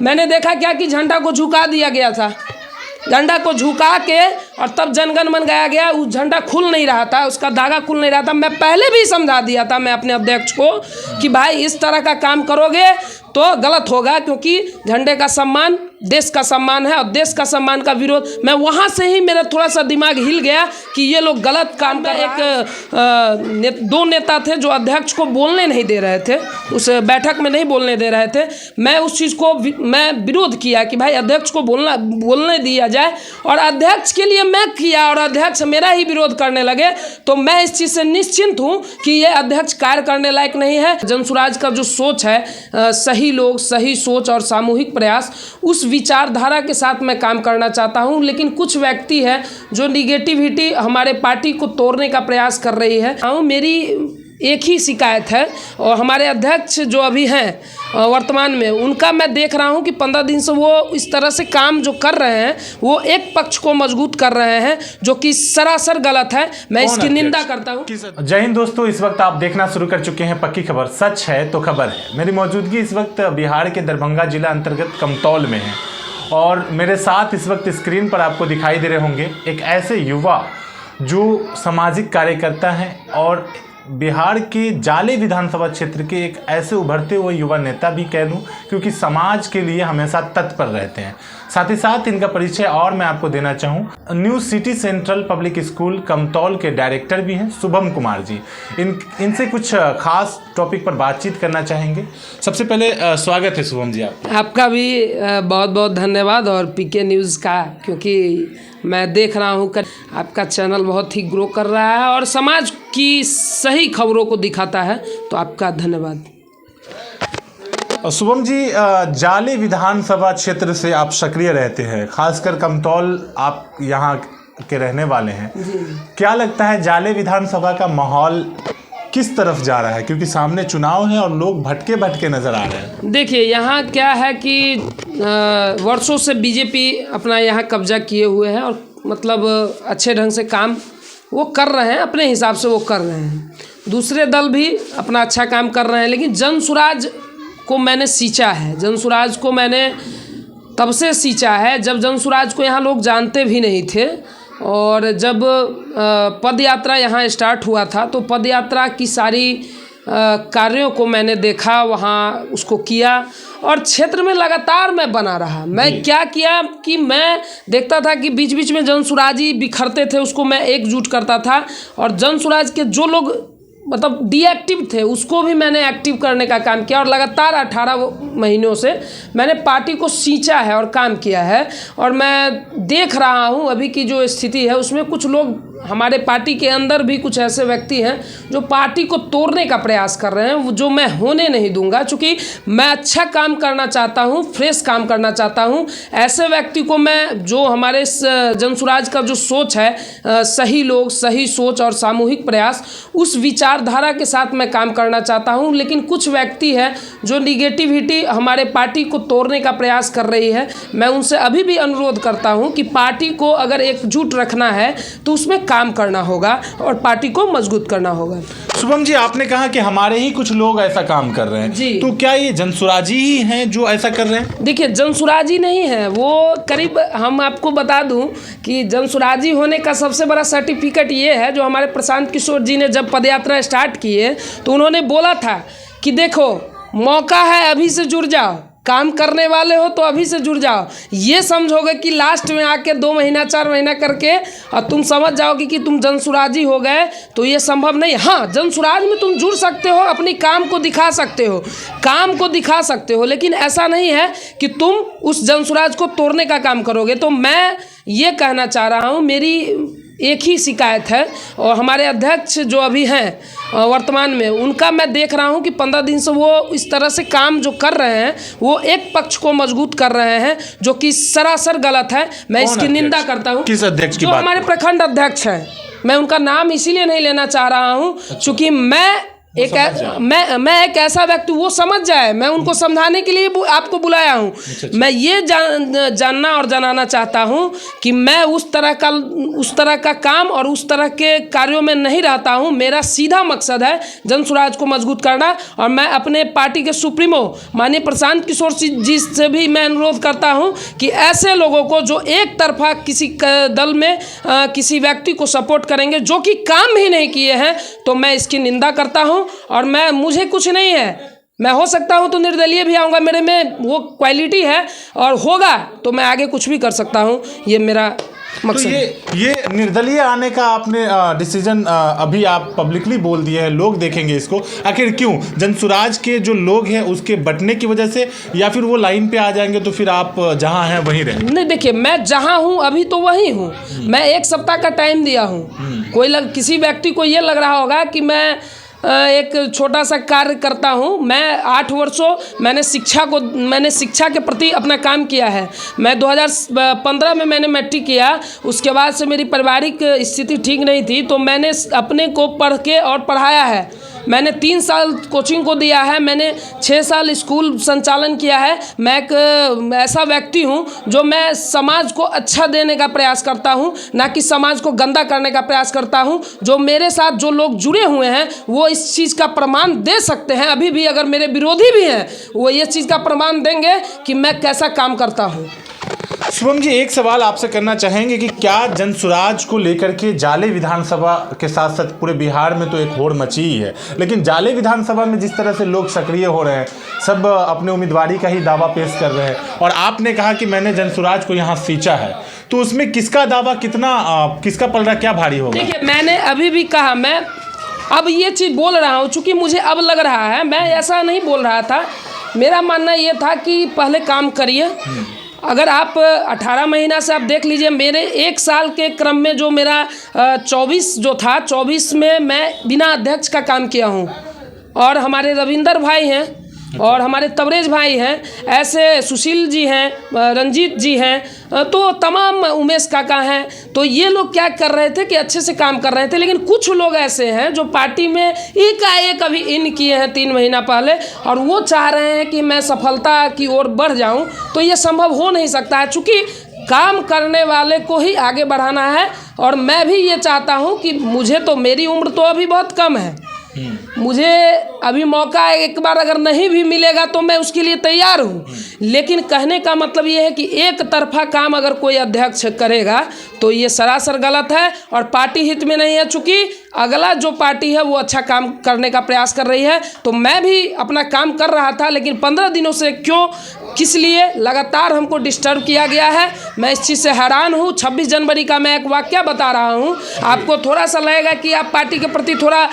मैंने देखा क्या कि झंडा को झुका दिया गया था, झंडा को झुका के और तब जनगण मन गाया गया। उस झंडा खुल नहीं रहा था, उसका धागा खुल नहीं रहा था। मैं पहले भी समझा दिया था मैं अपने अध्यक्ष को कि भाई इस तरह का काम करोगे तो गलत होगा, क्योंकि झंडे का सम्मान देश का सम्मान है और देश का सम्मान का विरोध। मैं वहाँ से ही मेरा थोड़ा सा दिमाग हिल गया कि ये लोग गलत काम का। दो नेता थे जो अध्यक्ष को बोलने नहीं दे रहे थे, उस बैठक में नहीं बोलने दे रहे थे। मैं उस चीज़ को मैं विरोध किया कि भाई अध्यक्ष को बोलने दिया जाए, और अध्यक्ष के लिए मैं किया और अध्यक्ष मेरा ही विरोध करने लगे। तो मैं इस चीज़ से निश्चिंत हूँ कि ये अध्यक्ष कार्य करने लायक नहीं है। जनसुराज का जो सोच है, सही लोग, सही सोच और सामूहिक प्रयास, उस विचारधारा के साथ मैं काम करना चाहता हूं। लेकिन कुछ व्यक्ति है जो निगेटिविटी हमारे पार्टी को तोड़ने का प्रयास कर रही है। मेरी एक ही शिकायत है, और हमारे अध्यक्ष जो अभी हैं वर्तमान में, उनका मैं देख रहा हूं कि 15 दिन से वो इस तरह से काम जो कर रहे हैं वो एक पक्ष को मजबूत कर रहे हैं, जो कि सरासर गलत है। मैं इसकी निंदा करता हूं। जय हिंद दोस्तों, इस वक्त आप देखना शुरू कर चुके हैं पक्की खबर, सच है तो खबर है। मेरी मौजूदगी इस वक्त बिहार के दरभंगा जिला अंतर्गत कमतौल में है, और मेरे साथ इस वक्त स्क्रीन पर आपको दिखाई दे रहे होंगे एक ऐसे युवा जो सामाजिक कार्यकर्ता हैं और बिहार के जाले विधानसभा क्षेत्र के एक ऐसे उभरते हुए युवा नेता भी कह लूँ, क्योंकि समाज के लिए हमेशा तत्पर रहते हैं। साथ ही साथ इनका परिचय और मैं आपको देना चाहूँ, new city central public school Kamtaul के डायरेक्टर भी हैं शुभम कुमार जी। इनसे कुछ खास टॉपिक पर बातचीत करना चाहेंगे। सबसे पहले स्वागत है शुभम जी आपका भी बहुत बहुत धन्यवाद, और पीके न्यूज़ का, क्योंकि मैं देख रहा हूँ आपका चैनल बहुत ही ग्रो कर रहा है और समाज की सही खबरों को दिखाता है, तो आपका धन्यवाद। शुभम जी, जाले विधानसभा क्षेत्र से आप सक्रिय रहते हैं, खासकर कमतौल आप यहाँ के रहने वाले हैं। क्या लगता है जाले विधानसभा का माहौल किस तरफ जा रहा है, क्योंकि सामने चुनाव है और लोग भटके भटके नजर आ रहे हैं? देखिए, यहाँ क्या है कि वर्षों से बीजेपी अपना यहाँ कब्जा किए हुए है, और मतलब अच्छे ढंग से काम वो कर रहे हैं, अपने हिसाब से वो कर रहे हैं। दूसरे दल भी अपना अच्छा काम कर रहे हैं, लेकिन जनसुराज को मैंने सींचा है। जनसुराज को मैंने तब से सींचा है जब जनसुराज को यहाँ लोग जानते भी नहीं थे, और जब पद यात्रा यहाँ स्टार्ट हुआ था तो पद यात्रा की सारी कार्यों को मैंने देखा, वहाँ उसको किया, और क्षेत्र में लगातार मैं बना रहा। मैं क्या किया कि मैं देखता था कि बीच बीच में जनसुराजी बिखरते थे, उसको मैं एकजुट करता था, और जनसुराज के जो लोग मतलब डीएक्टिव थे उसको भी मैंने एक्टिव करने का काम किया, और लगातार 18 महीनों से मैंने पार्टी को सींचा है और काम किया है। और मैं देख रहा हूँ अभी की जो स्थिति है उसमें कुछ लोग, हमारे पार्टी के अंदर भी कुछ ऐसे व्यक्ति हैं जो पार्टी को तोड़ने का प्रयास कर रहे हैं, जो मैं होने नहीं दूंगा, क्योंकि मैं अच्छा काम करना चाहता हूं, फ्रेश काम करना चाहता हूं। ऐसे व्यक्ति को मैं, जो हमारे जनसुराज का जो सोच है, सही लोग, सही सोच और सामूहिक प्रयास, उस विचारधारा के साथ मैं काम करना चाहता हूं। लेकिन कुछ व्यक्ति है जो निगेटिविटी हमारे पार्टी को तोड़ने का प्रयास कर रही है। मैं उनसे अभी भी अनुरोध करता हूँ कि पार्टी को अगर एकजुट रखना है तो उसमें काम करना होगा और पार्टी को मजबूत करना होगा। शुभम जी, आपने कहा कि हमारे ही कुछ लोग ऐसा काम कर रहे हैं जी, तो क्या ये जनसुराजी ही हैं जो ऐसा कर रहे हैं? देखिए, जनसुराजी नहीं है वो, करीब हम आपको बता दूं कि जनसुराजी होने का सबसे बड़ा सर्टिफिकेट ये है, जो हमारे प्रशांत किशोर जी ने जब पदयात्रा स्टार्ट किए तो उन्होंने बोला था कि देखो मौका है, अभी से जुड़ जाओ, काम करने वाले हो तो अभी से जुड़ जाओ। ये समझोगे कि लास्ट में आके 2 महीना 4 महीना करके और तुम समझ जाओगे कि तुम जनसुराजी हो गए, तो ये संभव नहीं। हाँ, जनसुराज में तुम जुड़ सकते हो, अपनी काम को दिखा सकते हो, काम को दिखा सकते हो, लेकिन ऐसा नहीं है कि तुम उस जनसुराज को तोड़ने का काम करोगे। तो मैं ये कहना चाह रहा हूँ, मेरी एक ही शिकायत है, और हमारे अध्यक्ष जो अभी हैं वर्तमान में, उनका मैं देख रहा हूं कि 15 दिन से वो इस तरह से काम जो कर रहे हैं वो एक पक्ष को मजबूत कर रहे हैं, जो कि सरासर गलत है। मैं इसकी निंदा करता हूं। किस अध्यक्ष की बात? जो हमारे प्रखंड अध्यक्ष हैं, मैं उनका नाम इसीलिए नहीं लेना चाह रहा हूं क्योंकि मैं मैं एक ऐसा व्यक्ति, वो समझ जाए, मैं उनको समझाने के लिए आपको बुलाया हूँ। मैं ये जानना और जनाना चाहता हूँ कि मैं उस तरह का काम और उस तरह के कार्यों में नहीं रहता हूँ। मेरा सीधा मकसद है जन स्वराज को मजबूत करना। और मैं अपने पार्टी के सुप्रीमो माननीय प्रशांत किशोर जी से भी मैं अनुरोध करता हूँ कि ऐसे लोगों को जो एक तरफा किसी दल में किसी व्यक्ति को सपोर्ट करेंगे जो कि काम ही नहीं किए हैं, तो मैं इसकी निंदा करता हूं। और मुझे कुछ नहीं है, मैं हो सकता हूं तो निर्दलीय भी आऊँगा, मेरे में वो क्वालिटी है, और होगा तो मैं आगे कुछ भी कर सकता हूं। ये मेरा मकसद है। ये निर्दलीय आने का आपने डिसीजन अभी आप पब्लिकली बोल दिए हैं, लोग देखेंगे इसको, आखिर क्यों? जनसुराज के जो लोग हैं उसके बंटने की वजह से, या फिर वो लाइन पे आ जाएंगे तो फिर आप जहां हैं वहीं रहें? नहीं, देखिए, मैं जहां हूं अभी तो वहीं हूं। मैं 1 सप्ताह का टाइम दिया हूं। किसी व्यक्ति को ये लग रहा होगा कि मैं एक छोटा सा कार्य करता हूं। मैं 8 वर्षों मैंने शिक्षा के प्रति अपना काम किया है। मैं 2015 में मैंने मैट्रिक किया। उसके बाद से मेरी पारिवारिक स्थिति ठीक नहीं थी, तो मैंने अपने को पढ़ के और पढ़ाया है। मैंने 3 साल कोचिंग को दिया है, मैंने 6 साल स्कूल संचालन किया है। मैं एक ऐसा व्यक्ति हूं जो मैं समाज को अच्छा देने का प्रयास करता हूं, ना कि समाज को गंदा करने का प्रयास करता हूं। जो मेरे साथ जो लोग जुड़े हुए हैं वो इस चीज़ का प्रमाण दे सकते हैं। अभी भी अगर मेरे विरोधी भी हैं वो ये चीज़ का प्रमाण देंगे कि मैं कैसा काम करता हूँ। शुभम जी, एक सवाल आपसे करना चाहेंगे कि क्या जनसुराज को लेकर के जाले विधानसभा के साथ साथ पूरे बिहार में तो एक होड़ मची ही है, लेकिन जाले विधानसभा में जिस तरह से लोग सक्रिय हो रहे हैं, सब अपने उम्मीदवारी का ही दावा पेश कर रहे हैं, और आपने कहा कि मैंने जनसुराज को यहाँ सींचा है, तो उसमें किसका दावा किसका पलड़ा क्या भारी होगा? देखिए, मैंने अभी भी कहा, मैं अब ये चीज़ बोल रहा हूँ चूँकि मुझे अब लग रहा है, मैं ऐसा नहीं बोल रहा था। मेरा मानना ये था कि पहले काम करिए। अगर आप 18 महीना से आप देख लीजिए, मेरे 1 साल के क्रम में जो मेरा 24 में मैं बिना अध्यक्ष का काम किया हूँ। और हमारे रविंदर भाई हैं और हमारे तबरेज भाई हैं, ऐसे सुशील जी हैं, रंजीत जी हैं, तो तमाम उमेश काका हैं। तो ये लोग क्या कर रहे थे कि अच्छे से काम कर रहे थे। लेकिन कुछ लोग ऐसे हैं जो पार्टी में एकाएक अभी इन किए हैं 3 महीना पहले, और वो चाह रहे हैं कि मैं सफलता की ओर बढ़ जाऊं। तो ये संभव हो नहीं सकता है, चूँकि काम करने वाले को ही आगे बढ़ाना है। और मैं भी ये चाहता हूँ कि मेरी उम्र तो अभी बहुत कम है, मुझे अभी मौका एक बार अगर नहीं भी मिलेगा तो मैं उसके लिए तैयार हूँ। लेकिन कहने का मतलब ये है कि एक तरफा काम अगर कोई अध्यक्ष करेगा तो ये सरासर गलत है और पार्टी हित में नहीं है। चूँकि अगला जो पार्टी है वो अच्छा काम करने का प्रयास कर रही है, तो मैं भी अपना काम कर रहा था। लेकिन 15 दिनों से किस लिए लगातार हमको डिस्टर्ब किया गया है, मैं इस चीज़ से हैरान हूँ। 26 जनवरी का मैं एक वाकया बता रहा हूँ, आपको थोड़ा सा लगेगा कि आप पार्टी के प्रति थोड़ा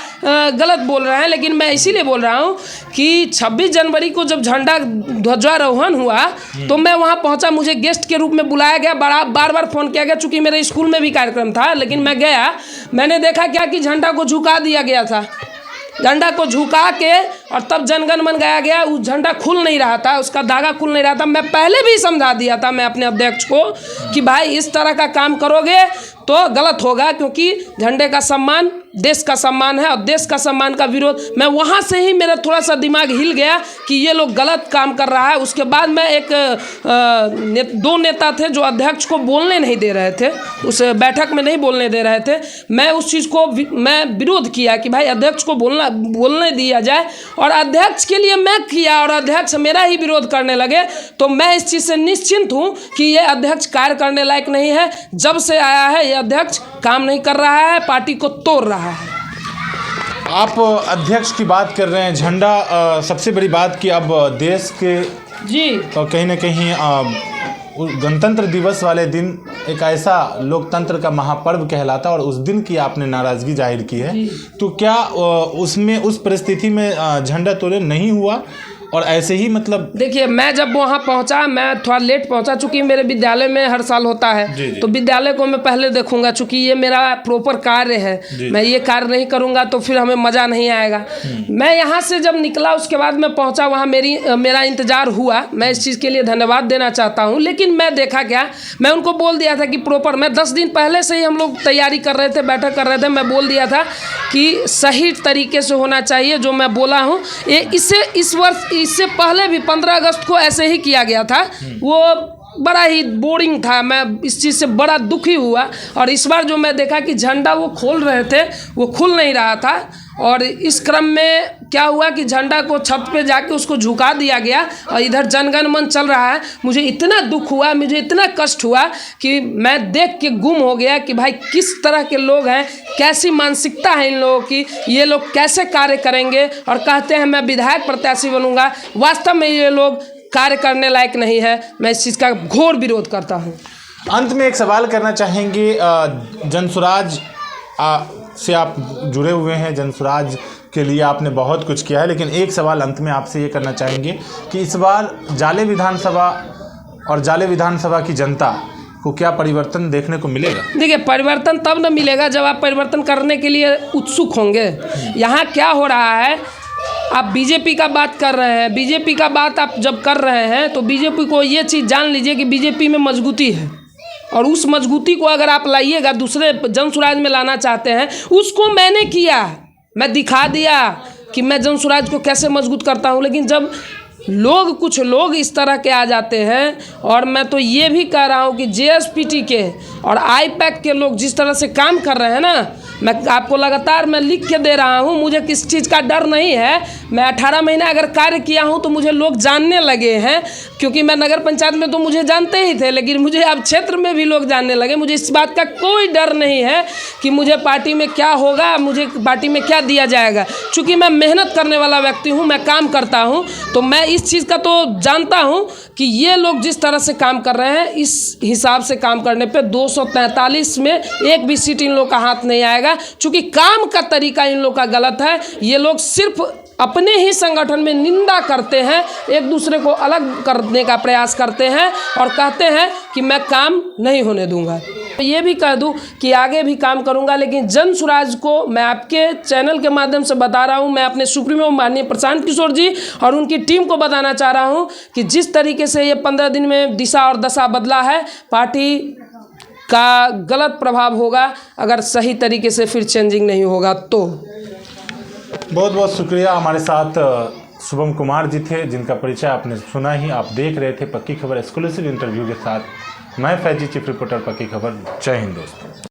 गलत बोल रहे हैं, लेकिन मैं इसीलिए बोल रहा हूँ कि 26 जनवरी को जब झंडा ध्वजारोहण हुआ तो मैं वहाँ पहुँचा, मुझे गेस्ट के रूप में बुलाया गया, बार बार फ़ोन किया गया। चूँकि मेरे स्कूल में भी कार्यक्रम था, लेकिन मैं गया, मैंने देखा क्या कि झंडा को झुका दिया गया था। झंडा को झुका के और तब जनगण मन गाया गया, उस झंडा खुल नहीं रहा था, उसका धागा खुल नहीं रहा था। मैं पहले भी समझा दिया था मैं अपने अध्यक्ष को कि भाई इस तरह का काम करोगे तो गलत होगा, क्योंकि झंडे का सम्मान देश का सम्मान है और देश का सम्मान का विरोध। मैं वहाँ से ही मेरा थोड़ा सा दिमाग हिल गया कि ये लोग गलत काम कर रहा है। उसके बाद मैं दो नेता थे जो अध्यक्ष को बोलने नहीं दे रहे थे, उस बैठक में नहीं बोलने दे रहे थे। मैं उस चीज़ को मैं विरोध किया कि भाई अध्यक्ष को बोलने दिया जाए, और अध्यक्ष के लिए मैं किया और अध्यक्ष मेरा ही विरोध करने लगे। तो मैं इस चीज़ से निश्चिंत हूँ कि ये अध्यक्ष कार्य करने लायक नहीं है। जब से आया है ये अध्यक्ष काम नहीं कर रहा है, पार्टी को तोड़ रहा है। आप अध्यक्ष की बात कर रहे हैं, झंडा सबसे बड़ी बात कि अब देश के जी तो कहीं ना कहीं गणतंत्र दिवस वाले दिन एक ऐसा लोकतंत्र का महापर्व कहलाता है और उस दिन की आपने नाराज़गी जाहिर की है, तो क्या उसमें उस परिस्थिति में झंडा तोलन नहीं हुआ? और ऐसे ही मतलब देखिए, मैं जब वहाँ पहुँचा, मैं थोड़ा लेट पहुँचा, चूँकि मेरे विद्यालय में हर साल होता है। जी, जी। तो विद्यालय को मैं पहले देखूंगा, चूँकि ये मेरा प्रॉपर कार्य है। जी, मैं ये कार्य नहीं करूँगा तो फिर हमें मज़ा नहीं आएगा। मैं यहाँ से जब निकला उसके बाद मैं पहुँचा वहाँ, मेरा इंतज़ार हुआ। मैं इस चीज़ के लिए धन्यवाद देना चाहता हूँ। लेकिन मैं देखा क्या, मैं उनको बोल दिया था कि प्रॉपर, मैं 10 दिन पहले से ही हम लोग तैयारी कर रहे थे, बैठक कर रहे थे। मैं बोल दिया था कि सही तरीके से होना चाहिए जो मैं बोला हूँ। इस वर्ष इससे पहले भी 15 अगस्त को ऐसे ही किया गया था। वो बड़ा ही बोरिंग था। मैं इस चीज़ से बड़ा दुखी हुआ। और इस बार जो मैं देखा कि झंडा वो खोल रहे थे, वो खुल नहीं रहा था। और इस क्रम में क्या हुआ कि झंडा को छत पे जाके उसको झुका दिया गया और इधर जनगण मन चल रहा है। मुझे इतना दुख हुआ, मुझे इतना कष्ट हुआ कि मैं देख के गुम हो गया कि भाई किस तरह के लोग हैं, कैसी मानसिकता है इन लोगों की, ये लोग कैसे कार्य करेंगे और कहते हैं मैं विधायक प्रत्याशी बनूंगा। वास्तव में ये लोग कार्य करने लायक नहीं है। मैं इस चीज़ का घोर विरोध करता हूँ। अंत में एक सवाल करना चाहेंगे, जनसुराज से आप जुड़े हुए हैं, जनसुराज के लिए आपने बहुत कुछ किया है, लेकिन एक सवाल अंत में आपसे ये करना चाहेंगे कि इस बार जाले विधानसभा और जाले विधानसभा की जनता को क्या परिवर्तन देखने को मिलेगा? देखिए, परिवर्तन तब न मिलेगा जब आप परिवर्तन करने के लिए उत्सुक होंगे। यहाँ क्या हो रहा है, आप बीजेपी का बात कर रहे हैं। बीजेपी का बात आप जब कर रहे हैं तो बीजेपी को ये चीज़ जान लीजिए कि बीजेपी में मजबूती है। और उस मजबूती को अगर आप लाइएगा, दूसरे जनसुराज में लाना चाहते हैं, उसको मैंने किया। मैं दिखा दिया कि मैं जनसुराज को कैसे मजबूत करता हूँ। लेकिन जब कुछ लोग इस तरह के आ जाते हैं, और मैं तो ये भी कह रहा हूँ कि JSPT के और IPAC के लोग जिस तरह से काम कर रहे हैं ना, मैं आपको लगातार मैं लिख के दे रहा हूँ। मुझे किस चीज़ का डर नहीं है। मैं 18 महीना अगर कार्य किया हूँ तो मुझे लोग जानने लगे हैं, क्योंकि मैं नगर पंचायत में तो मुझे जानते ही थे, लेकिन मुझे अब क्षेत्र में भी लोग जानने लगे। मुझे इस बात का कोई डर नहीं है कि मुझे पार्टी में क्या होगा, मुझे पार्टी में क्या दिया जाएगा। चूँकि मैं मेहनत करने वाला व्यक्ति हूँ, मैं काम करता हूँ, तो मैं इस चीज़ का तो जानता हूँ कि ये लोग जिस तरह से काम कर रहे हैं, इस हिसाब से काम करने पे 243 में एक भी सीट इन लोग का हाथ नहीं आएगा। चूँकि काम का तरीका इन लोग का गलत है। ये लोग सिर्फ अपने ही संगठन में निंदा करते हैं, एक दूसरे को अलग करने का प्रयास करते हैं और कहते हैं कि मैं काम नहीं होने दूंगा। ये भी कह दूं कि आगे भी काम करूंगा, लेकिन जनसुराज को मैं आपके चैनल के माध्यम से बता रहा हूं, मैं अपने सुप्रीमो माननीय प्रशांत किशोर जी और उनकी टीम को बताना चाह रहा हूं कि जिस तरीके से ये 15 दिन में दिशा और दशा बदला है, पार्टी का गलत प्रभाव होगा अगर सही तरीके से फिर चेंजिंग नहीं होगा तो। बहुत बहुत शुक्रिया। हमारे साथ शुभम कुमार जी थे, जिनका परिचय आपने सुना ही। आप देख रहे थे पक्की खबर एक्सक्लूसिव इंटरव्यू के साथ। मैं फैजी, चीफ रिपोर्टर पक्की खबर। जय हिंद दोस्तों।